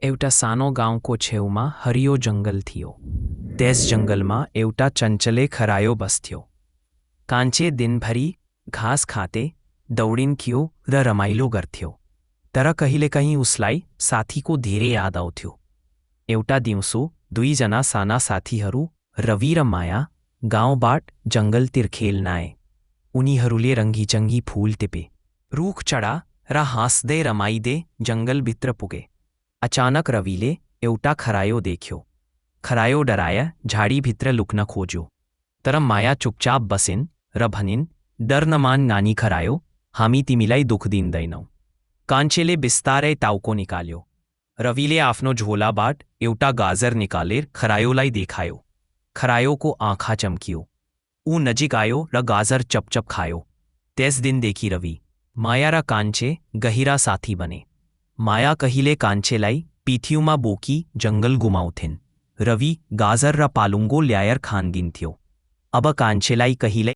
Iota सानो गाउँको छेउमा हरियो जङ्गल थियो। त्यस जङ्गलमा एउटा चञ्चले खरायो बस्थ्यो। कान्छे दिनभरि घाँस खाते, दौडिन्थ्यो र रमाइलो गर्थ्यो। तर कहिलेकाहीँ उसलाई साथीको धेरै याद आउँथ्यो। एउटा दिउँसो दुईजना साना साथीहरू रवि र माया गाउँबाट जङ्गलतिर खेल्न आए। उनीहरूले रङ्गीचङ्गी फूल टिपे, रुख चढा र हाँस्दै रमाइदै जङ्गलभित्र पुगे। अचानक रविले एउटा खरायो देख्यो। खरायो डराया झाडीभित्र लुक्न खोज्यो। तर माया चुपचाप बसिन् र भनिन्, डर नमान नानी खरायो, हामी तिमीलाई दुख दिँदैनौ। कान्छेले बिस्तारै टाउको निकाल्यो। रविले आफ्नो झोलाबाट एउटा गाजर निकालेर खरायोलाई देखायो। खरायोको आँखा चम्कियो। ऊ नजिक आयो र गाजर चपचप खायो। त्यस दिनदेखि रवि, माया र कान्छे गहिरा साथी बने। माया कहिले कान्छेलाई पिठ्यूमा बोकी जङ्गल घुमाउँथिन्। रवि गाजर र पालुङ्गो ल्याएर खान दिन्थ्यो। अब कान्छेलाई कहिले